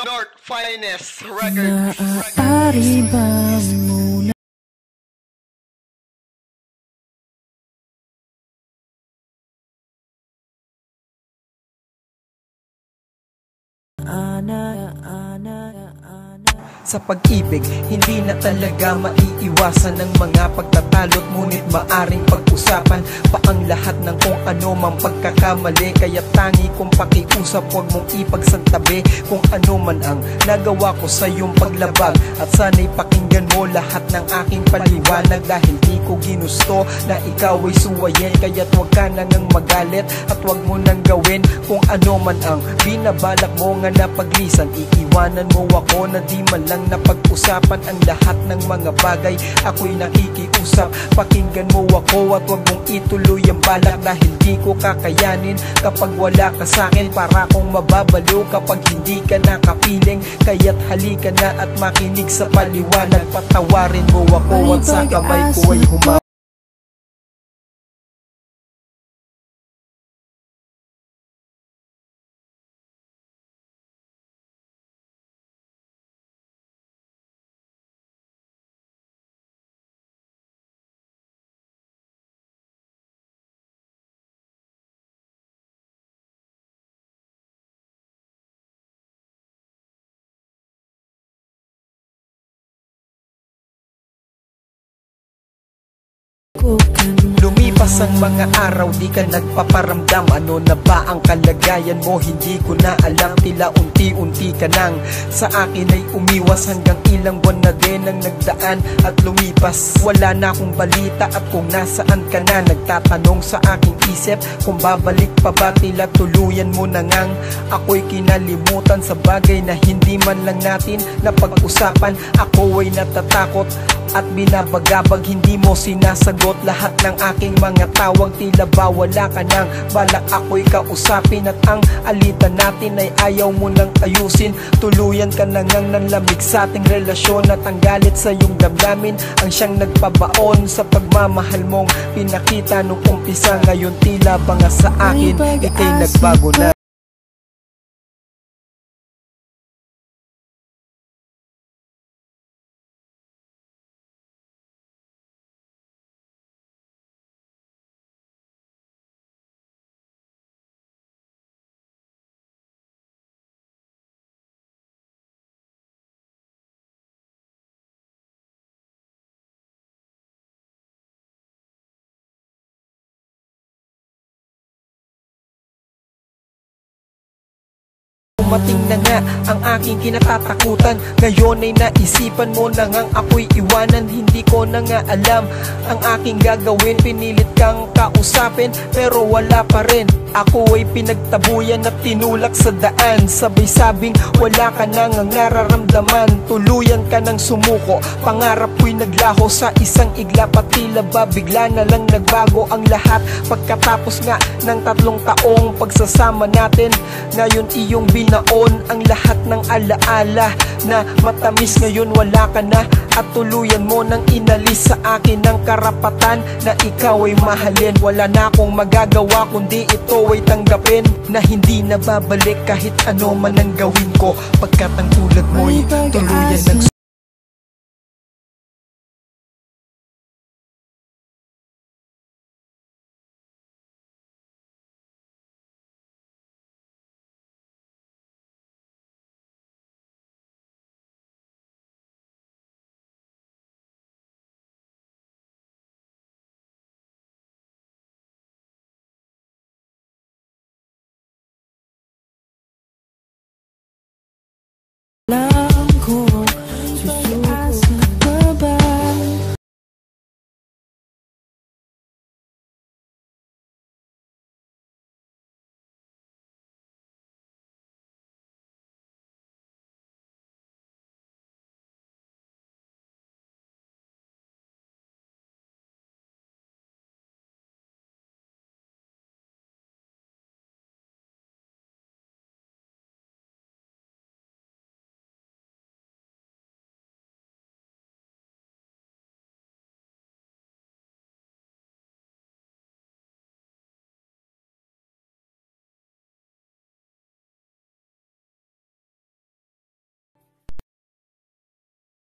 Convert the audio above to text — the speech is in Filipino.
North Finest Record. Maaari ba muna sa pag-ibig, hindi na talaga maiiwasan ng mga pagtatalot, ngunit maaring pag-usapan pa ang lahat ng kung ano mang pagkakamali. Kaya tangi kong pakiusap, huwag mong ipagsantabi kung ano man ang nagawa ko sa iyong paglabag. At sana'y pakinggan mo lahat ng aking paliwanag, dahil di ko ginusto na ikaw ay suwayin. Kaya't huwag ka nang magalit at huwag mo nang gawin kung ano man ang binabalak mo nga na paglisan. Iiwanan mo ako na di man lang na pag-usapan ang lahat ng mga bagay. Ako'y nakikiusap, pakinggan mo ako at huwag mong ituloy ang balak, dahil di ko kakayanin kapag wala ka sa'kin. Para kong mababalo kapag hindi ka nakapiling. Kaya't halika na at makinig sa paliwanag. Patawarin mo ako at sa kamay ko ay humawak. Lumipas ang mga araw, di ka nagpaparamdam. Ano na ba ang kalagayan mo? Hindi ko na alam. Tila unti-unti ka nang sa akin ay umiwas. Hanggang ilang buwan na din ang nagdaan at lumipas. Wala na akong balita at kung nasaan ka na. Nagtatanong sa aking isip kung babalik pa ba. Tila tuluyan mo na ngang ako'y kinalimutan sa bagay na hindi man lang natin napag-usapan. Ako ay natatakot at binabagabag, hindi mo sinasagot lahat ng aking mga tawag. Tila ba wala ka nang balak ako'y kausapin, at ang alitan natin ay ayaw mo nang ayusin. Tuluyan ka na ngang nanlamig sa ating relasyon, at ang galit sa iyong damdamin ang siyang nagpabaon sa pagmamahal mong pinakita nung umpisa. Ngayon tila ba nga sa akin ika'y nagbago na. Dumating na nga ang aking kinatatakutan. Ngayon ay naisipan mo na ngang ako'y iwanan. Hindi ko na nga alam ang aking gagawin. Pinilit kang kausapin pero wala pa rin. Ako ay pinagtabuyan at tinulak sa daan. Sabay-sabing wala ka na ngang nararamdaman. Tuluyan ka nang sumuko, pangarap ko'y naglaho sa isang iglap. At tila ba bigla na lang nagbago ang lahat. Pagkatapos nga ng 3 taong pagsasama natin, ngayon iyong binaon ang lahat ng alaala na matamis. Ngayon wala ka na at tuluyan mo nang inalis sa akin ang karapatan na ikaw ay mahalin. Wala na akong magagawa kundi ito ay tanggapin na hindi na babalik kahit ano man ang gawin ko, pagkat ang tulad mo'y tuluyan ng